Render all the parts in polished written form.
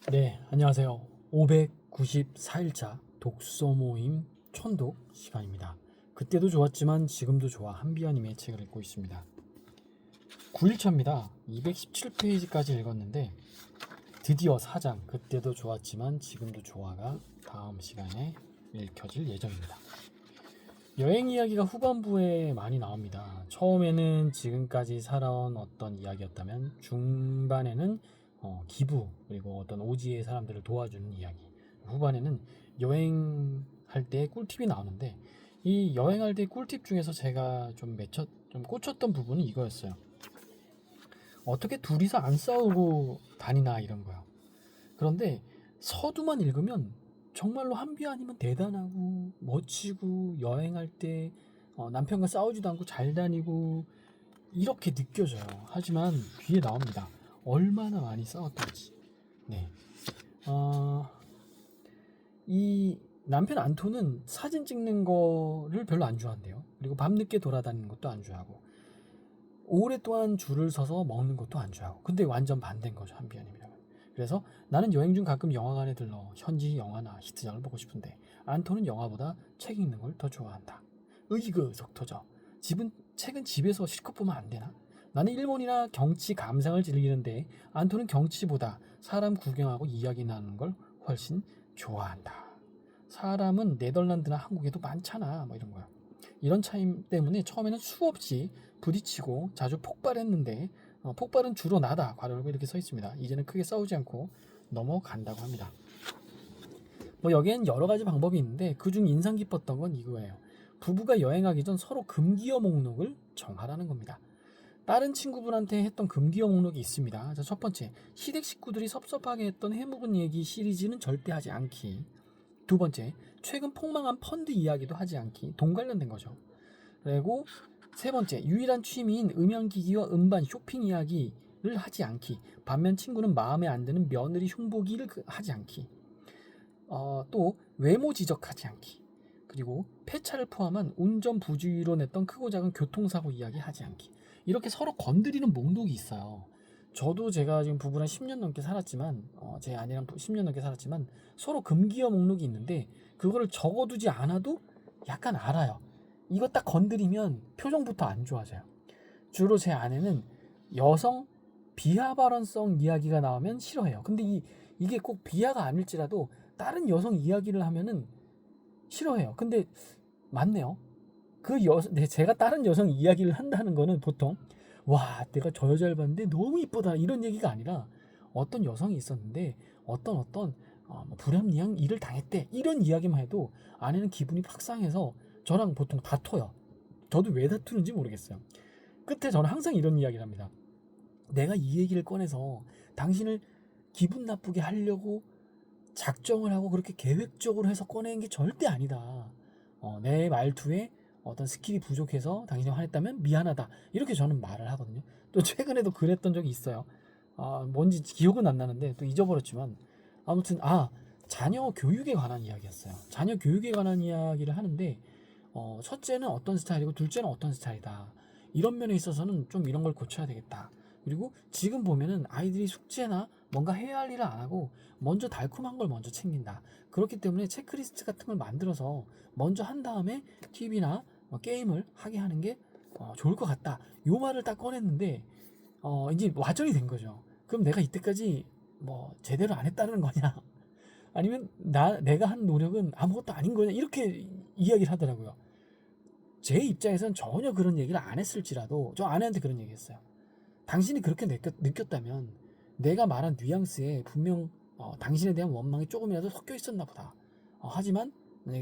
네, 안녕하세요. 594일차 독서 모임 천독 시간입니다. 그때도 좋았지만 지금도 좋아 한비아님의 책을 읽고 있습니다. 9일차입니다. 217페이지까지 읽었는데 드디어 4장 그때도 좋았지만 지금도 좋아가 다음 시간에 읽혀질 예정입니다. 여행 이야기가 후반부에 많이 나옵니다. 처음에는 지금까지 살아온 어떤 이야기였다면 중반에는 기부 그리고 어떤 오지의 사람들을 도와주는 이야기, 후반에는 여행할 때 꿀팁이 나오는데 이 여행할 때 꿀팁 중에서 제가 좀 꽂혔던 부분은 이거였어요. 어떻게 둘이서 안 싸우고 다니나 이런 거요. 그런데 서두만 읽으면 정말로 한비 아니면 대단하고 멋지고 여행할 때 남편과 싸우지도 않고 잘 다니고 이렇게 느껴져요. 하지만 뒤에 나옵니다. 얼마나 많이 싸웠던지. 네. 어, 이 남편 안토는 사진 찍는 거를 별로 안 좋아한대요. 그리고 밤늦게 돌아다니는 것도 안 좋아하고 오랫동안 줄을 서서 먹는 것도 안 좋아하고. 근데 완전 반대인 거죠, 한비아님이랑은. 그래서 나는 여행 중 가끔 영화관에 들러 현지 영화나 히트작을 보고 싶은데 안토는 영화보다 책 읽는 걸 더 좋아한다. 으이그 속 터져. 책은 집에서 실컷 보면 안 되나? 나는 일본이나 경치 감상을 즐기는데 안토는 경치보다 사람 구경하고 이야기 나누는 걸 훨씬 좋아한다. 사람은 네덜란드나 한국에도 많잖아. 뭐 이런 거야. 이런 차이 때문에 처음에는 수없이 부딪히고 자주 폭발했는데 폭발은 주로 나다. 괄호열고 이렇게 써 있습니다. 이제는 크게 싸우지 않고 넘어간다고 합니다. 뭐 여기엔 여러 가지 방법이 있는데 그중 인상 깊었던 건 이거예요. 부부가 여행하기 전 서로 금기어 목록을 정하라는 겁니다. 다른 친구분한테 했던 금기어 목록이 있습니다. 자, 첫 번째, 시댁 식구들이 섭섭하게 했던 해묵은 얘기 시리즈는 절대 하지 않기. 두 번째, 최근 폭망한 펀드 이야기도 하지 않기. 돈 관련된 거죠. 그리고 세 번째, 유일한 취미인 음향기기와 음반 쇼핑 이야기를 하지 않기. 반면 친구는 마음에 안 드는 며느리 흉보기를 하지 않기. 또 외모 지적하지 않기. 그리고 폐차를 포함한 운전 부주의로 냈던 크고 작은 교통사고 이야기 하지 않기. 이렇게 서로 건드리는 목록이 있어요. 저도 제가 지금 부부랑 10년 넘게 살았지만 제 아내랑 10년 넘게 살았지만 서로 금기어 목록이 있는데 그거를 적어두지 않아도 약간 알아요. 이거 딱 건드리면 표정부터 안 좋아져요. 주로 제 아내는 여성 비하 발언성 이야기가 나오면 싫어해요. 근데 이게 꼭 비하가 아닐지라도 다른 여성 이야기를 하면은 싫어해요. 근데 맞네요. 제가 다른 여성 이야기를 한다는 거는 보통 와 내가 저 여자를 봤는데 너무 이쁘다 이런 얘기가 아니라 어떤 여성이 있었는데 어떤 뭐 불합리한 일을 당했대 이런 이야기만 해도 아내는 기분이 확 상해서 저랑 보통 다퉈요. 저도 왜 다투는지 모르겠어요. 끝에 저는 항상 이런 이야기를 합니다. 내가 이 얘기를 꺼내서 당신을 기분 나쁘게 하려고 작정을 하고 그렇게 계획적으로 해서 꺼낸 게 절대 아니다. 내 말투에 어떤 스킬이 부족해서 당신이 화냈다면 미안하다. 이렇게 저는 말을 하거든요. 또 최근에도 그랬던 적이 있어요. 뭔지 기억은 안 나는데 또 잊어버렸지만 아무튼 자녀 교육에 관한 이야기였어요. 자녀 교육에 관한 이야기를 하는데 첫째는 어떤 스타일이고 둘째는 어떤 스타일이다. 이런 면에 있어서는 좀 이런 걸 고쳐야 되겠다. 그리고 지금 보면은 아이들이 숙제나 뭔가 해야 할 일을 안 하고 먼저 달콤한 걸 먼저 챙긴다. 그렇기 때문에 체크리스트 같은 걸 만들어서 먼저 한 다음에 TV나 게임을 하게 하는 게 좋을 것 같다. 요 말을 딱 꺼냈는데 이제 와전이 된 거죠. 그럼 내가 이때까지 뭐 제대로 안 했다는 거냐? 아니면 내가 한 노력은 아무것도 아닌 거냐? 이렇게 이야기를 하더라고요. 제 입장에선 전혀 그런 얘기를 안 했을지라도 저 아내한테 그런 얘기했어요. 당신이 그렇게 느꼈다면 내가 말한 뉘앙스에 분명 당신에 대한 원망이 조금이라도 섞여 있었나 보다. 하지만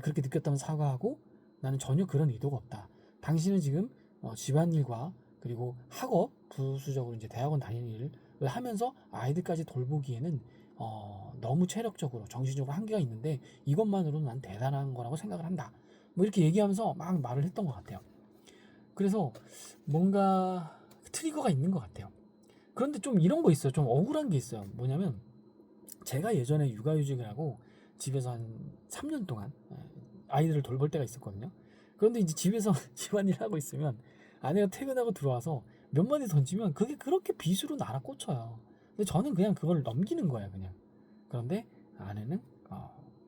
그렇게 느꼈다면 사과하고 나는 전혀 그런 의도가 없다. 당신은 지금 집안일과 그리고 학업 부수적으로 이제 대학원 다니는 일을 하면서 아이들까지 돌보기에는 너무 체력적으로 정신적으로 한계가 있는데 이것만으로는 난 대단한 거라고 생각을 한다. 뭐 이렇게 얘기하면서 막 말을 했던 것 같아요. 그래서 뭔가 트리거가 있는 것 같아요. 그런데 좀 이런 거 있어요. 좀 억울한 게 있어요. 뭐냐면 제가 예전에 육아휴직을 하고 집에서 한 3년 동안 아이들을 돌볼 때가 있었거든요. 그런데 이제 집에서 집안일 하고 있으면 아내가 퇴근하고 들어와서 몇 마디 던지면 그게 그렇게 빗으로 날아 꽂혀요. 근데 저는 그냥 그걸 넘기는 거예요. 그냥 그런데 아내는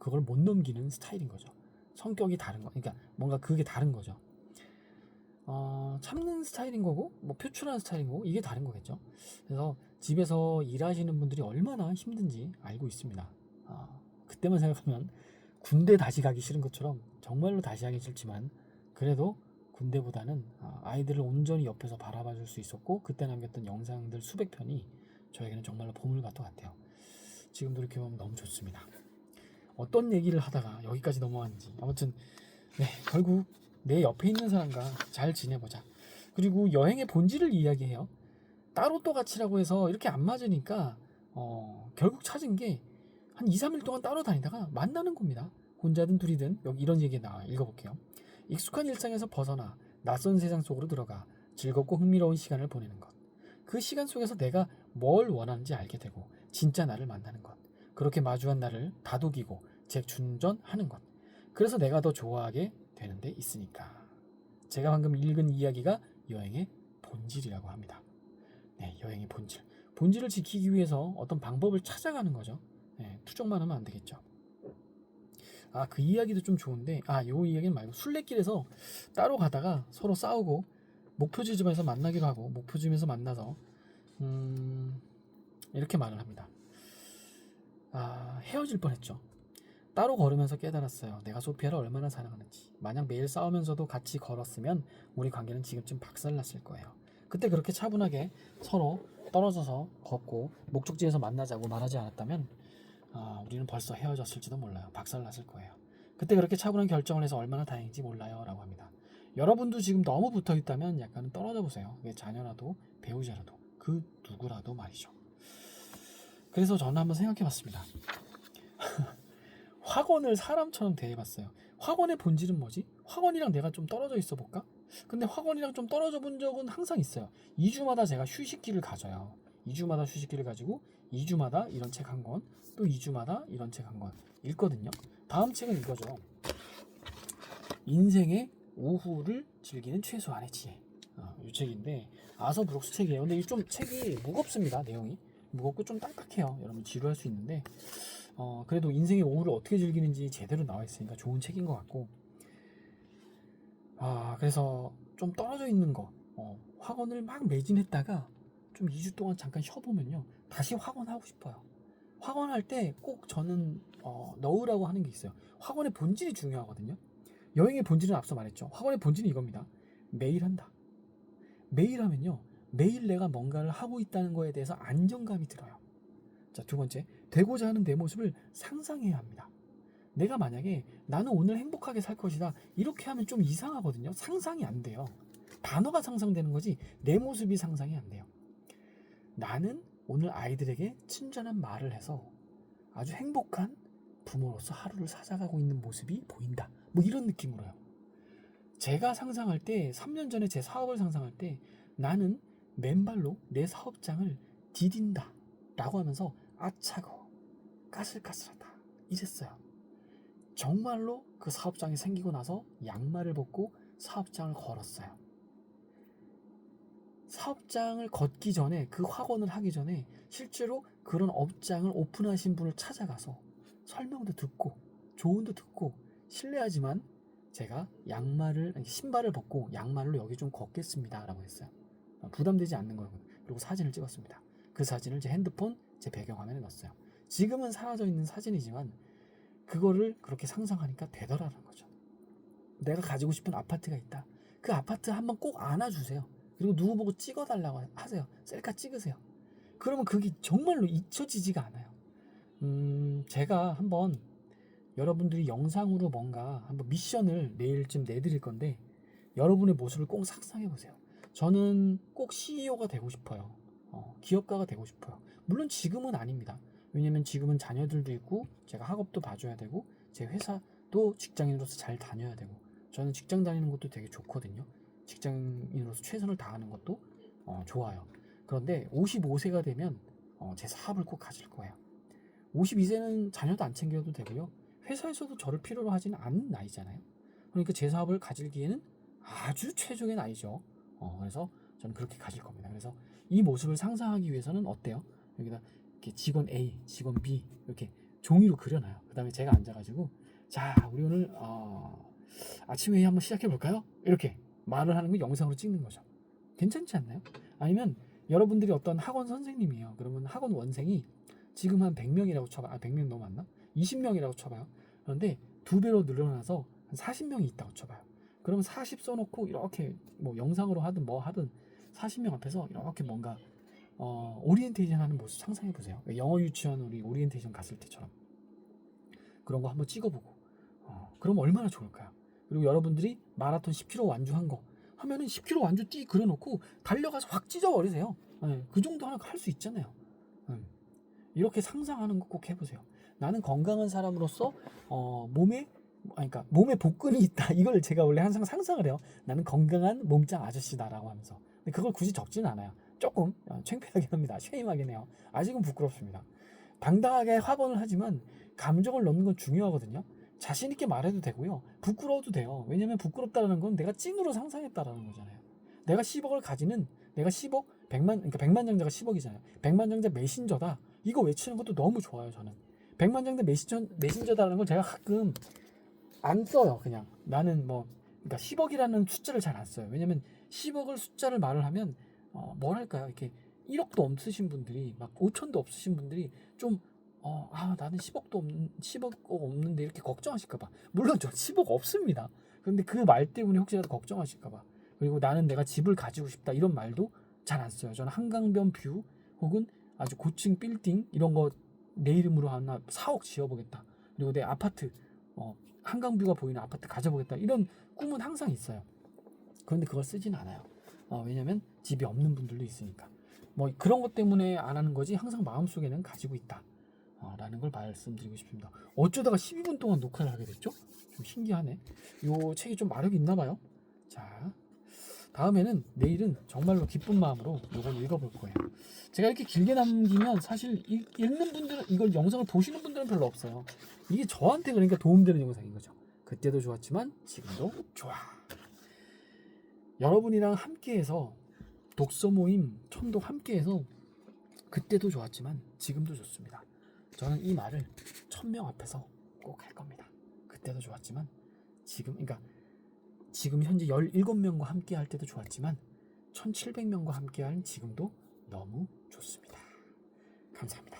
그걸 못 넘기는 스타일인 거죠. 성격이 다른 거, 그러니까 뭔가 그게 다른 거죠. 참는 스타일인 거고, 뭐 표출하는 스타일인 거고, 이게 다른 거겠죠. 그래서 집에서 일하시는 분들이 얼마나 힘든지 알고 있습니다. 그때만 생각하면 군대 다시 가기 싫은 것처럼 정말로 다시 하기 싫지만, 그래도 군대보다는 아이들을 온전히 옆에서 바라봐 줄 수 있었고, 그때 남겼던 영상들 수백 편이 저에게는 정말로 보물같은 것 같아요. 지금 돌이켜보면 너무 좋습니다. 어떤 얘기를 하다가 여기까지 넘어왔는지, 아무튼 네, 결국 내 옆에 있는 사람과 잘 지내보자. 그리고 여행의 본질을 이야기해요. 따로 또 같이라고 해서 이렇게 안 맞으니까 결국 찾은 게 한 2, 3일 동안 따로 다니다가 만나는 겁니다. 혼자든 둘이든. 여기 이런 얘기 나와. 읽어볼게요. 익숙한 일상에서 벗어나 낯선 세상 속으로 들어가 즐겁고 흥미로운 시간을 보내는 것. 그 시간 속에서 내가 뭘 원하는지 알게 되고 진짜 나를 만나는 것. 그렇게 마주한 나를 다독이고 재충전하는 것. 그래서 내가 더 좋아하게 되는 데 있으니까. 제가 방금 읽은 이야기가 여행의 본질이라고 합니다. 네, 여행의 본질. 본질을 지키기 위해서 어떤 방법을 찾아가는 거죠. 네, 투정만 하면 안 되겠죠. 그 이야기도 좀 좋은데, 요 이야기는 말고 순례길에서 따로 가다가 서로 싸우고 목표지점에서 만나기로 하고 목표지점에서 만나서 이렇게 말을 합니다. 헤어질 뻔했죠. 따로 걸으면서 깨달았어요. 내가 소피아를 얼마나 사랑하는지. 만약 매일 싸우면서도 같이 걸었으면 우리 관계는 지금쯤 박살났을 거예요. 그때 그렇게 차분하게 서로 떨어져서 걷고 목적지에서 만나자고 말하지 않았다면 우리는 벌써 헤어졌을지도 몰라요. 박살났을 거예요. 그때 그렇게 차분한 결정을 해서 얼마나 다행인지 몰라요. 라고 합니다. 여러분도 지금 너무 붙어있다면 약간은 떨어져 보세요. 그게 자녀라도 배우자라도 그 누구라도 말이죠. 그래서 저는 한번 생각해봤습니다. 확언을 사람처럼 대해봤어요. 확언의 본질은 뭐지? 확언이랑 내가 좀 떨어져 있어 볼까? 근데 확언이랑 좀 떨어져 본 적은 항상 있어요. 2주마다 제가 휴식기를 가져요. 2주마다 휴식기를 가지고 2주마다 이런 책 한 권, 또 2주마다 이런 책 한 권 읽거든요. 다음 책은 이거죠. 인생의 오후를 즐기는 최소한의 지혜. 이 책인데 아서 브룩스 책이에요. 근데 이 좀 책이 무겁습니다. 내용이 무겁고 좀 딱딱해요. 여러분 지루할 수 있는데 그래도 인생의 오후를 어떻게 즐기는지 제대로 나와 있으니까 좋은 책인 것 같고, 그래서 좀 떨어져 있는 거 확언을 막 매진했다가 좀 2주 동안 잠깐 쉬어보면요 다시 확언하고 싶어요. 확언할 때 꼭 저는 넣으라고 하는 게 있어요. 확언의 본질이 중요하거든요. 여행의 본질은 앞서 말했죠. 확언의 본질은 이겁니다. 매일 한다. 매일 하면요 매일 내가 뭔가를 하고 있다는 거에 대해서 안정감이 들어요. 자, 두 번째, 되고자 하는 내 모습을 상상해야 합니다. 내가 만약에 나는 오늘 행복하게 살 것이다 이렇게 하면 좀 이상하거든요. 상상이 안 돼요. 단어가 상상되는 거지 내 모습이 상상이 안 돼요. 나는 오늘 아이들에게 친절한 말을 해서 아주 행복한 부모로서 하루를 살아가고 있는 모습이 보인다. 뭐 이런 느낌으로요. 제가 상상할 때 3년 전에 제 사업을 상상할 때 나는 맨발로 내 사업장을 디딘다 라고 하면서 차가워 까슬까슬하다 이랬어요. 정말로 그 사업장이 생기고 나서 양말을 벗고 사업장을 걸었어요. 사업장을 걷기 전에 그 확언을 하기 전에 실제로 그런 업장을 오픈하신 분을 찾아가서 설명도 듣고 조언도 듣고 실례하지만 제가 신발을 벗고 양말로 여기 좀 걷겠습니다 라고 했어요. 부담되지 않는 거거든요. 그리고 사진을 찍었습니다. 그 사진을 제 핸드폰 제 배경화면에 넣었어요. 지금은 사라져 있는 사진이지만 그거를 그렇게 상상하니까 되더라는 거죠. 내가 가지고 싶은 아파트가 있다. 그 아파트 한번 꼭 안아주세요. 그리고 누구 보고 찍어달라고 하세요. 셀카 찍으세요. 그러면 그게 정말로 잊혀지지가 않아요. 제가 한번 여러분들이 영상으로 뭔가 한번 미션을 내일쯤 내드릴 건데 여러분의 모습을 꼭 상상해 보세요. 저는 꼭 CEO가 되고 싶어요. 기업가가 되고 싶어요. 물론 지금은 아닙니다. 왜냐면 지금은 자녀들도 있고 제가 학업도 봐줘야 되고 제 회사도 직장인으로서 잘 다녀야 되고 저는 직장 다니는 것도 되게 좋거든요. 직장인으로서 최선을 다하는 것도 좋아요. 그런데 55세가 되면 제 사업을 꼭 가질 거예요. 52세는 자녀도 안 챙겨도 되고요. 회사에서도 저를 필요로 하지는 않는 나이잖아요. 그러니까 제 사업을 가질기에는 아주 최적의 나이죠. 그래서 저는 그렇게 가질 겁니다. 그래서 이 모습을 상상하기 위해서는 어때요? 여기다 이렇게 직원 A, 직원 B 이렇게 종이로 그려놔요. 그 다음에 제가 앉아가지고 자 우리 오늘 아침 회의 한번 시작해 볼까요? 이렇게 말을 하는 거 영상으로 찍는 거죠. 괜찮지 않나요? 아니면 여러분들이 어떤 학원 선생님이에요. 그러면 학원 원생이 지금 한 100명이라고 쳐봐요. 100명 너무 많나? 20명이라고 쳐봐요. 그런데 2배로 늘어나서 한 40명이 있다고 쳐봐요. 그러면 40 써놓고 이렇게 뭐 영상으로 하든 뭐 하든 40명 앞에서 이렇게 뭔가 오리엔테이션 하는 모습 상상해 보세요. 영어 유치원 우리 오리엔테이션 갔을 때처럼 그런 거 한번 찍어보고 그럼 얼마나 좋을까요? 그리고 여러분들이 마라톤 10km 완주한 거 하면은 10km 완주 그려놓고 달려가서 확 찢어버리세요. 그 정도 하나 할 수 있잖아요. 이렇게 상상하는 거 꼭 해보세요. 나는 건강한 사람으로서 몸에 복근이 있다. 이걸 제가 원래 항상 상상을 해요. 나는 건강한 몸짱 아저씨다라고 하면서. 근데 그걸 굳이 적지는 않아요. 조금 창피하긴 합니다. 쉐임하긴 해요. 아직은 부끄럽습니다. 당당하게 화번을 하지만 감정을 넣는 건 중요하거든요. 자신 있게 말해도 되고요. 부끄러워도 돼요. 왜냐면 부끄럽다는 건 내가 찐으로 상상했다라는 거잖아요. 내가 10억을 가지는 내가 10억 100만 그러니까 100만 장자가 10억이잖아요. 100만 장자 메신저다. 이거 외치는 것도 너무 좋아요. 저는 100만 장자 메신저다라는 걸 제가 가끔 안 써요. 그냥 나는 그러니까 10억이라는 숫자를 잘 안 써요. 왜냐면 10억을 숫자를 말을 하면 뭐랄까요? 이렇게 1억도 없으신 분들이 막 5천도 없으신 분들이 좀 나는 10억 없는데 이렇게 걱정하실까봐. 물론 저 10억 없습니다. 그런데 그 말 때문에 혹시라도 걱정하실까봐. 그리고 나는 내가 집을 가지고 싶다 이런 말도 잘 안 써요. 저는 한강변 뷰 혹은 아주 고층 빌딩 이런 거 내 이름으로 하나 4억 지어보겠다. 그리고 내 아파트 한강뷰가 보이는 아파트 가져보겠다. 이런 꿈은 항상 있어요. 그런데 그걸 쓰진 않아요. 왜냐면 집이 없는 분들도 있으니까. 그런 것 때문에 안 하는 거지 항상 마음속에는 가지고 있다. 라는 걸 말씀드리고 싶습니다. 어쩌다가 12분 동안 녹화를 하게 됐죠? 좀 신기하네. 요 책이 좀 마력이 있나 봐요. 자, 다음에는 내일은 정말로 기쁜 마음으로 요걸 읽어볼 거예요. 제가 이렇게 길게 남기면 사실 읽는 분들은 이걸 영상을 보시는 분들은 별로 없어요. 이게 저한테 그러니까 도움되는 영상인 거죠. 그때도 좋았지만 지금도 좋아. 여러분이랑 함께해서 독서 모임 천독 함께해서 그때도 좋았지만 지금도 좋습니다. 저는 이 말을 1000명 앞에서 꼭 할 겁니다. 그때도 좋았지만 지금 현재 17명과 함께 할 때도 좋았지만 1700명과 함께 할 지금도 너무 좋습니다. 감사합니다.